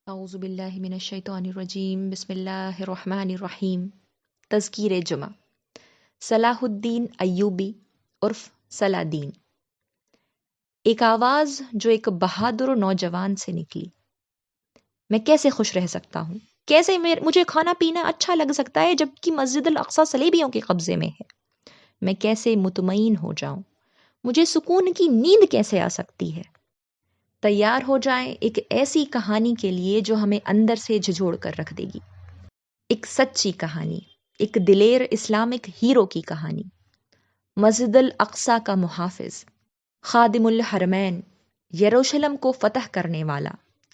اعوذ باللہ من الشیطان الرجیم بسم اللہ الرحمن الرحیم تذکیر جمعہ صلاح الدین ایوبی عرف صلاح دین۔ ایک آواز جو ایک بہادر نوجوان سے نکلی۔ میں کیسے خوش رہ سکتا ہوں؟ کیسے مجھے کھانا پینا اچھا لگ سکتا ہے جبکہ مسجد الاقصی صلیبیوں کے قبضے میں ہے؟ میں کیسے مطمئن ہو جاؤں؟ مجھے سکون کی نیند کیسے آ سکتی ہے؟ تیار ہو جائیں ایک ایسی کہانی کے لیے جو ہمیں اندر سے جھنجھوڑ کر رکھ دے گی۔ ایک سچی کہانی، ایک دلیر اسلامک ہیرو کی کہانی۔ مسجد الاقصی کا محافظ، خادم الحرمین، یروشلم کو فتح کرنے والا،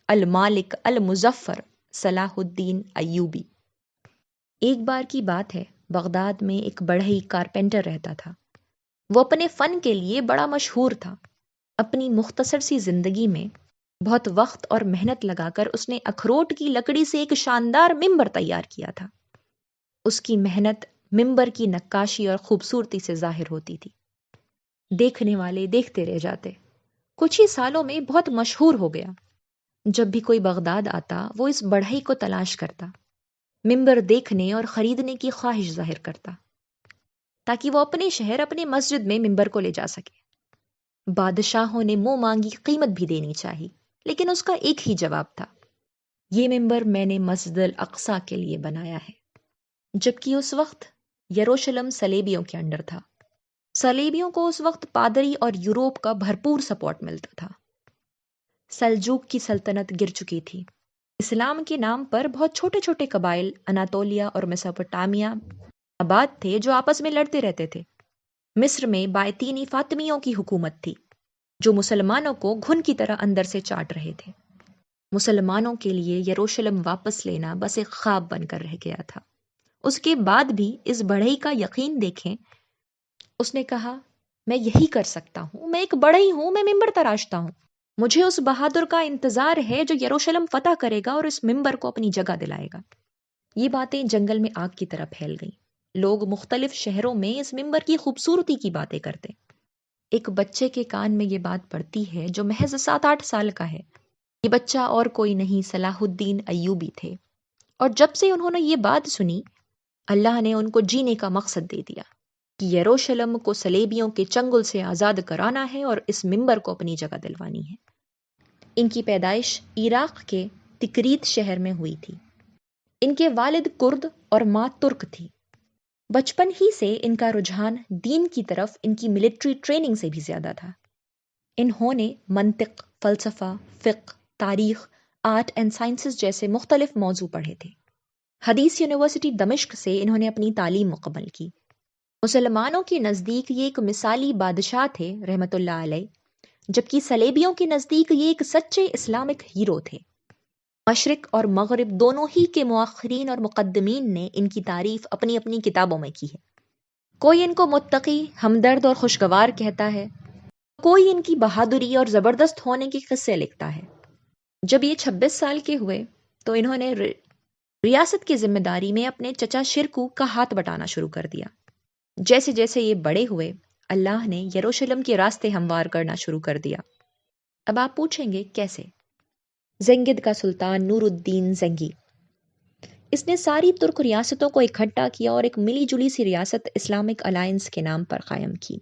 المالک المظفر صلاح الدین ایوبی۔ ایک بار کی بات ہے، بغداد میں ایک بڑھئی کارپینٹر رہتا تھا۔ وہ اپنے فن کے لیے بڑا مشہور تھا۔ اپنی مختصر سی زندگی میں بہت وقت اور محنت لگا کر اس نے اخروٹ کی لکڑی سے ایک شاندار ممبر تیار کیا تھا۔ اس کی محنت ممبر کی نقاشی اور خوبصورتی سے ظاہر ہوتی تھی۔ دیکھنے والے دیکھتے رہ جاتے۔ کچھ ہی سالوں میں بہت مشہور ہو گیا۔ جب بھی کوئی بغداد آتا وہ اس بڑھئی کو تلاش کرتا، ممبر دیکھنے اور خریدنے کی خواہش ظاہر کرتا تاکہ وہ اپنے شہر اپنے مسجد میں ممبر کو لے جا سکے۔ بادشاہوں نے منہ مانگی قیمت بھی دینی چاہی، لیکن اس کا ایک ہی جواب تھا، یہ ممبر میں نے مسجد الاقصی کے لیے بنایا ہے۔ جبکہ اس وقت یروشلم صلیبیوں کے انڈر تھا۔ صلیبیوں کو اس وقت پادری اور یوروپ کا بھرپور سپورٹ ملتا تھا۔ سلجوق کی سلطنت گر چکی تھی۔ اسلام کے نام پر بہت چھوٹے چھوٹے قبائل اناطولیہ اور میسوپوٹامیہ آباد تھے جو آپس میں لڑتے رہتے تھے۔ مصر میں بائتینی فاطمیوں کی حکومت تھی جو مسلمانوں کو گھن کی طرح اندر سے چاٹ رہے تھے۔ مسلمانوں کے لیے یروشلم واپس لینا بس ایک خواب بن کر رہ گیا تھا۔ اس کے بعد بھی اس بڑھئی کا یقین دیکھیں۔ اس نے کہا، میں یہی کر سکتا ہوں، میں ایک بڑھئی ہوں، میں ممبر تراشتا ہوں۔ مجھے اس بہادر کا انتظار ہے جو یروشلم فتح کرے گا اور اس ممبر کو اپنی جگہ دلائے گا۔ یہ باتیں جنگل میں آگ کی طرح پھیل گئیں۔ لوگ مختلف شہروں میں اس ممبر کی خوبصورتی کی باتیں کرتے۔ ایک بچے کے کان میں یہ بات پڑتی ہے جو محض 7-8 سال کا ہے۔ یہ بچہ اور کوئی نہیں، صلاح الدین ایوبی تھے۔ اور جب سے انہوں نے یہ بات سنی، اللہ نے ان کو جینے کا مقصد دے دیا کہ یروشلم کو صلیبیوں کے چنگل سے آزاد کرانا ہے اور اس ممبر کو اپنی جگہ دلوانی ہے۔ ان کی پیدائش عراق کے تکریت شہر میں ہوئی تھی۔ ان کے والد کرد اور ماں ترک تھی۔ بچپن ہی سے ان کا رجحان دین کی طرف ان کی ملٹری ٹریننگ سے بھی زیادہ تھا۔ انہوں نے منطق، فلسفہ، فقہ، تاریخ، آرٹ اینڈ سائنسز جیسے مختلف موضوع پڑھے تھے۔ حدیث یونیورسٹی دمشق سے انہوں نے اپنی تعلیم مکمل کی۔ مسلمانوں کے نزدیک یہ ایک مثالی بادشاہ تھے رحمت اللہ علیہ، جبکہ صلیبیوں کے نزدیک یہ ایک سچے اسلامک ہیرو تھے۔ مشرق اور مغرب دونوں ہی کے مؤخرین اور مقدمین نے ان کی تعریف اپنی اپنی کتابوں میں کی ہے۔ کوئی ان کو متقی، ہمدرد اور خوشگوار کہتا ہے، کوئی ان کی بہادری اور زبردست ہونے کے قصے لکھتا ہے۔ جب یہ 26 سال کے ہوئے تو انہوں نے ریاست کی ذمہ داری میں اپنے چچا شرکو کا ہاتھ بٹانا شروع کر دیا۔ جیسے جیسے یہ بڑے ہوئے، اللہ نے یروشلم کے راستے ہموار کرنا شروع کر دیا۔ اب آپ پوچھیں گے کیسے؟ زنگد کا سلطان نور الدین زنگی، اس نے ساری ترک ریاستوں کو اکٹھا کیا اور ایک ملی جلی سی ریاست اسلامک الائنس کے نام پر قائم کی۔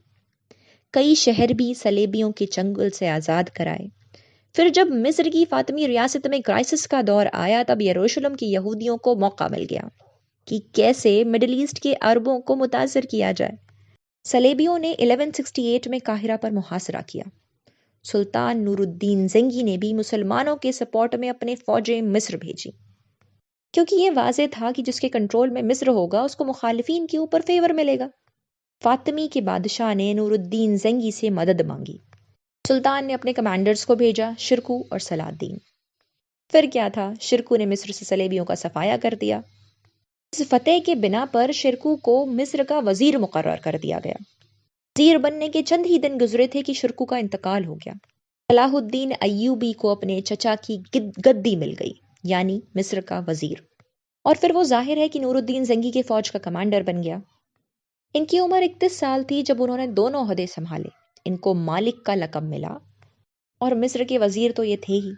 کئی شہر بھی صلیبیوں کے چنگل سے آزاد کرائے۔ پھر جب مصر کی فاطمی ریاست میں کرائسس کا دور آیا، تب یروشلم کے یہودیوں کو موقع مل گیا کہ کیسے مڈل ایسٹ کے عربوں کو متاثر کیا جائے۔ صلیبیوں نے 1168 میں قاہرہ پر محاصرہ کیا۔ سلطان نور الدین زنگی نے بھی مسلمانوں کے سپورٹ میں اپنے فوجیں مصر بھیجی، کیونکہ یہ واضح تھا کہ جس کے کنٹرول میں مصر ہوگا اس کو مخالفین کے اوپر فیور ملے گا۔ فاطمی کے بادشاہ نے نور الدین زنگی سے مدد مانگی۔ سلطان نے اپنے کمانڈرز کو بھیجا، شرکو اور صلاح الدین۔ پھر کیا تھا، شرکو نے مصر سے صلیبیوں کا صفایا کر دیا۔ اس فتح کے بنا پر شرکو کو مصر کا وزیر مقرر کر دیا گیا۔ وزیر بننے کے چند ہی دن گزرے تھے کہ شرکو کا انتقال ہو گیا۔ صلاح الدین ایوبی کو اپنے چچا کی گدی مل گئی، یعنی مصر کا وزیر، اور پھر وہ ظاہر ہے کہ نور الدین زنگی کے فوج کا کمانڈر بن گیا۔ ان کی عمر 31 سال تھی جب انہوں نے دونوں عہدے سنبھالے۔ ان کو مالک کا لقب ملا، اور مصر کے وزیر تو یہ تھے ہی۔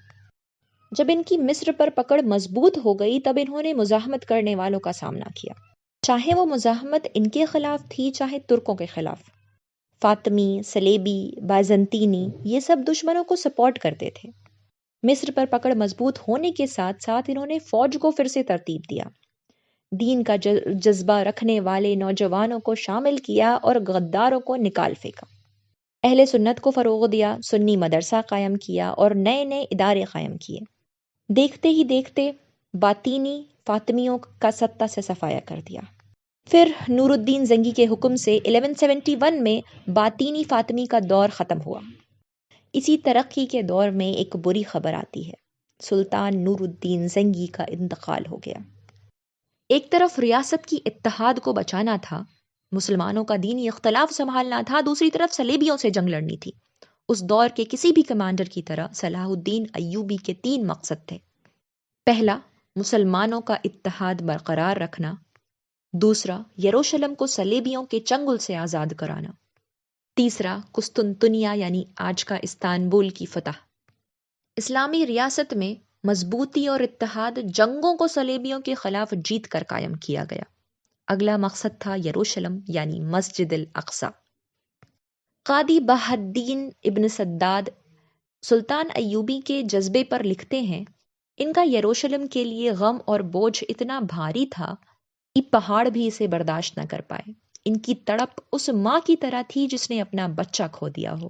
جب ان کی مصر پر پکڑ مضبوط ہو گئی تب انہوں نے مزاحمت کرنے والوں کا سامنا کیا، چاہے وہ مزاحمت ان کے خلاف تھی چاہے ترکوں کے خلاف۔ فاطمی، صلیبی، بائزنطینی یہ سب دشمنوں کو سپورٹ کرتے تھے۔ مصر پر پکڑ مضبوط ہونے کے ساتھ ساتھ انہوں نے فوج کو پھر سے ترتیب دیا، دین کا جذبہ رکھنے والے نوجوانوں کو شامل کیا اور غداروں کو نکال پھینکا۔ اہل سنت کو فروغ دیا، سنی مدرسہ قائم کیا اور نئے نئے ادارے قائم کیے۔ دیکھتے ہی دیکھتے باطینی فاطمیوں کا سطح سے صفایا کر دیا۔ پھر نور الدین زنگی کے حکم سے 1171 میں باطینی فاطمی کا دور ختم ہوا۔ اسی ترقی کے دور میں ایک بری خبر آتی ہے، سلطان نور الدین زنگی کا انتقال ہو گیا۔ ایک طرف ریاست کی اتحاد کو بچانا تھا، مسلمانوں کا دینی اختلاف سنبھالنا تھا، دوسری طرف صلیبیوں سے جنگ لڑنی تھی۔ اس دور کے کسی بھی کمانڈر کی طرح صلاح الدین ایوبی کے 3 مقصد تھے۔ پہلا، مسلمانوں کا اتحاد برقرار رکھنا۔ دوسرا، یروشلم کو صلیبیوں کے چنگل سے آزاد کرانا۔ تیسرا، قسطنطنیہ یعنی آج کا استنبول کی فتح۔ اسلامی ریاست میں مضبوطی اور اتحاد جنگوں کو صلیبیوں کے خلاف جیت کر قائم کیا گیا۔ اگلا مقصد تھا یروشلم یعنی مسجد الاقصی۔ قاضی بہاء الدین ابن سداد سلطان ایوبی کے جذبے پر لکھتے ہیں، ان کا یروشلم کے لیے غم اور بوجھ اتنا بھاری تھا کہ پہاڑ بھی اسے برداشت نہ کر پائے۔ ان کی تڑپ اس ماں کی طرح تھی جس نے اپنا بچہ کھو دیا ہو۔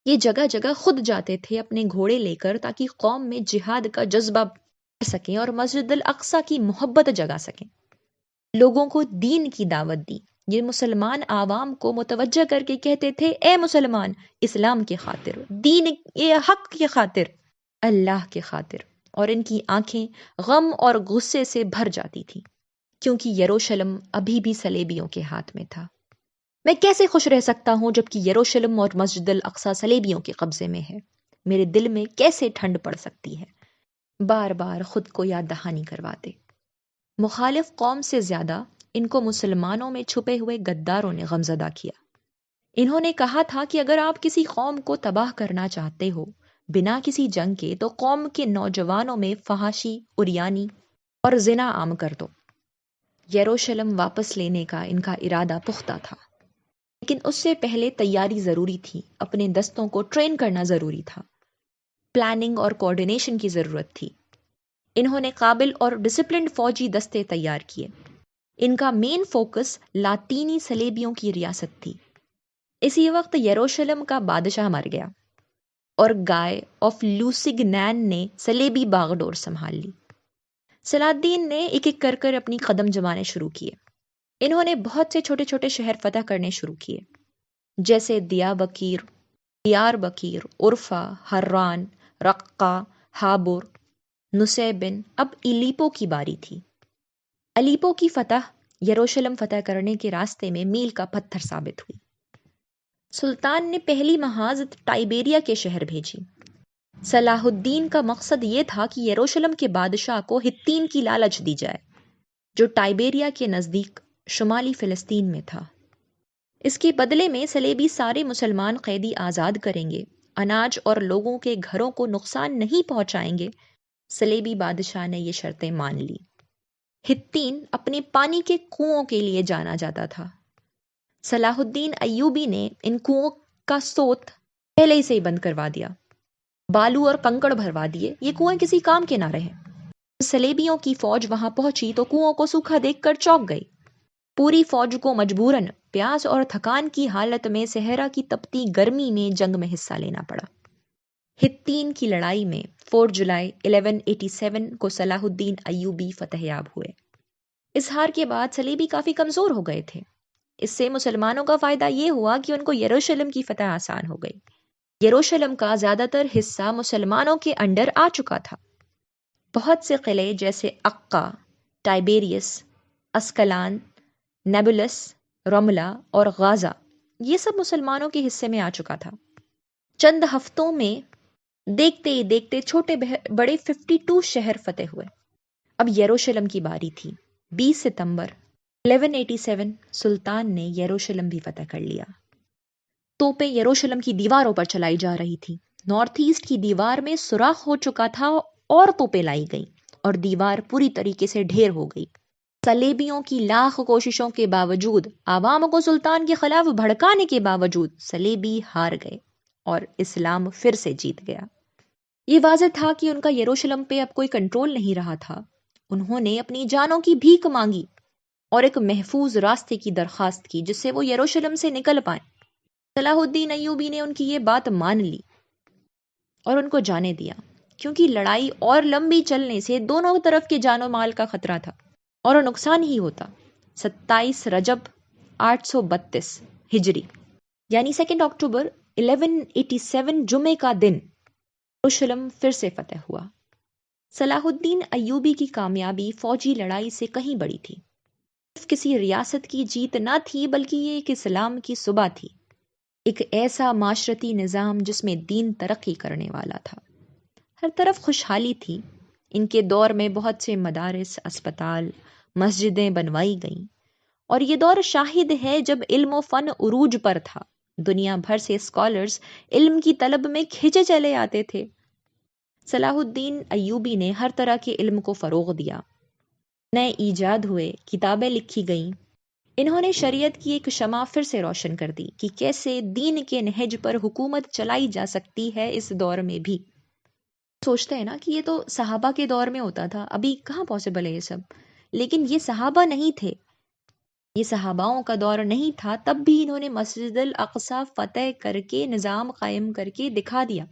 یہ جگہ جگہ خود جاتے تھے اپنے گھوڑے لے کر تاکہ قوم میں جہاد کا جذبہ بڑھ سکیں اور مسجد الاقصی کی محبت جگا سکیں۔ لوگوں کو دین کی دعوت دی۔ یہ مسلمان عوام کو متوجہ کر کے کہتے تھے، اے مسلمان، اسلام کے خاطر، دین حق کے خاطر، اللہ کے خاطر، اور ان کی آنکھیں غم اور غصے سے بھر جاتی تھیں، کیونکہ یروشلم ابھی بھی صلیبیوں کے ہاتھ میں تھا۔ میں کیسے خوش رہ سکتا ہوں جبکہ یروشلم اور مسجد الاقصی صلیبیوں کے قبضے میں ہے؟ میرے دل میں کیسے ٹھنڈ پڑ سکتی ہے؟ بار بار خود کو یاد دہانی کرواتے۔ مخالف قوم سے زیادہ ان کو مسلمانوں میں چھپے ہوئے غداروں نے غمزدہ کیا۔ انہوں نے کہا تھا کہ اگر آپ کسی قوم کو تباہ کرنا چاہتے ہو بنا کسی جنگ کے تو قوم کے نوجوانوں میں فحاشی، عریانی اور زنا عام کر دو۔ یروشلم واپس لینے کا ان کا ارادہ پختہ تھا، لیکن اس سے پہلے تیاری ضروری تھی، اپنے دستوں کو ٹرین کرنا ضروری تھا، پلاننگ اور کوارڈینیشن کی ضرورت تھی۔ انہوں نے قابل اور ڈسپلنڈ فوجی دستے تیار کیے۔ ان کا مین فوکس لاطینی صلیبیوں کی ریاست تھی۔ اسی وقت یروشلم کا بادشاہ مر گیا اور گائے آف لوسیگنان نے صلیبی باغ ڈور سنبھال لی۔ صلاح الدین نے ایک ایک کر کر اپنی قدم جمانے شروع کیے۔ انہوں نے بہت سے چھوٹے چھوٹے شہر فتح کرنے شروع کیے، جیسے دیار بکیر، عرفہ، حران، رقہ، ہابور، نسیبن۔ اب الیپو کی باری تھی۔ الیپو کی فتح یروشلم فتح کرنے کے راستے میں میل کا پتھر ثابت ہوئی۔ سلطان نے پہلی محاذ ٹائبیریا کے شہر بھیجی۔ صلاح الدین کا مقصد یہ تھا کہ یروشلم کے بادشاہ کو ہتین کی لالچ دی جائے، جو ٹائبیریا کے نزدیک شمالی فلسطین میں تھا۔ اس کے بدلے میں صلیبی سارے مسلمان قیدی آزاد کریں گے، اناج اور لوگوں کے گھروں کو نقصان نہیں پہنچائیں گے۔ صلیبی بادشاہ نے یہ شرطیں مان لی۔ ہتین اپنے پانی کے کنووں کے لیے جانا جاتا تھا۔ صلاح الدین ایوبی نے ان کنووں کا سوت پہلے ہی سے ہی بند کروا دیا، بالو اور کنکڑ بھروا دیے۔ یہ کنویں کسی کام کے نہ رہے۔ صلیبیوں کی فوج وہاں پہنچی تو کنووں کو سوکھا دیکھ کر چونک گئی۔ پوری فوج کو مجبوراً پیاس اور تھکان کی حالت میں صحرا کی تپتی گرمی میں جنگ میں حصہ لینا پڑا۔ ہتین کی لڑائی میں 4 جولائی 1187 کو صلاح الدین ایوبی فتح یاب ہوئے۔ اس ہار کے بعد صلیبی کافی کمزور ہو گئے تھے۔ اس سے مسلمانوں کا فائدہ یہ ہوا کہ ان کو یروشلم کی فتح آسان ہو گئی۔ یروشلم کا زیادہ تر حصہ مسلمانوں کے انڈر آ چکا تھا۔ بہت سے قلعے جیسے عقہ، ٹائبیریس، اسکلان، نیبلس، رملہ اور غازہ، یہ سب مسلمانوں کے حصے میں آ چکا تھا۔ چند ہفتوں میں دیکھتے ہی دیکھتے چھوٹے بڑے 52 شہر فتح ہوئے۔ اب یروشلم کی باری تھی۔ 20 ستمبر 1187 سلطان نے یروشلم بھی فتح کر لیا۔ توپیں یروشلم کی دیواروں پر چلائی جا رہی تھی۔ نارتھ ایسٹ کی دیوار میں سوراخ ہو چکا تھا اور توپیں لائی گئیں اور دیوار پوری طریقے سے ڈھیر ہو گئی۔ صلیبیوں کی لاکھ کوششوں کے باوجود، عوام کو سلطان کے خلاف بھڑکانے کے باوجود، صلیبی ہار گئے اور اسلام پھر سے جیت گیا۔ یہ واضح تھا کہ ان کا یروشلم پہ اب کوئی کنٹرول نہیں رہا تھا۔ انہوں نے اپنی جانوں کی بھیک مانگی اور ایک محفوظ راستے کی درخواست کی جس سے وہ یروشلم سے نکل پائیں۔ صلاح الدین ایوبی نے ان کی یہ بات مان لی اور ان کو جانے دیا، کیونکہ لڑائی اور لمبی چلنے سے دونوں طرف کے جان و مال کا خطرہ تھا اور نقصان ہی ہوتا۔ 27 رجب 832 ہجری یعنی 2 اکتوبر 1187 جمعے کا دن یروشلم پھر سے فتح ہوا۔ صلاح الدین ایوبی کی کامیابی فوجی لڑائی سے کہیں بڑی تھی۔ صرف کسی ریاست کی جیت نہ تھی، بلکہ یہ ایک اسلام کی صبح تھی، ایک ایسا معاشرتی نظام جس میں دین ترقی کرنے والا تھا۔ ہر طرف خوشحالی تھی۔ ان کے دور میں بہت سے مدارس، اسپتال، مسجدیں بنوائی گئیں، اور یہ دور شاہد ہے جب علم و فن عروج پر تھا۔ دنیا بھر سے اسکالرز علم کی طلب میں کھنچے چلے آتے تھے۔ صلاح الدین ایوبی نے ہر طرح کے علم کو فروغ دیا، نئے ایجاد ہوئے، کتابیں لکھی گئیں۔ انہوں نے شریعت کی ایک شمع پھر سے روشن کر دی کہ کیسے دین کے نہج پر حکومت چلائی جا سکتی ہے اس دور میں بھی۔ سوچتے ہیں نا کہ یہ تو صحابہ کے دور میں ہوتا تھا، ابھی کہاں پاسبل ہے یہ سب؟ لیکن یہ صحابہ نہیں تھے، یہ صحاباؤں کا دور نہیں تھا، تب بھی انہوں نے مسجد الاقصی فتح کر کے نظام قائم کر کے دکھا دیا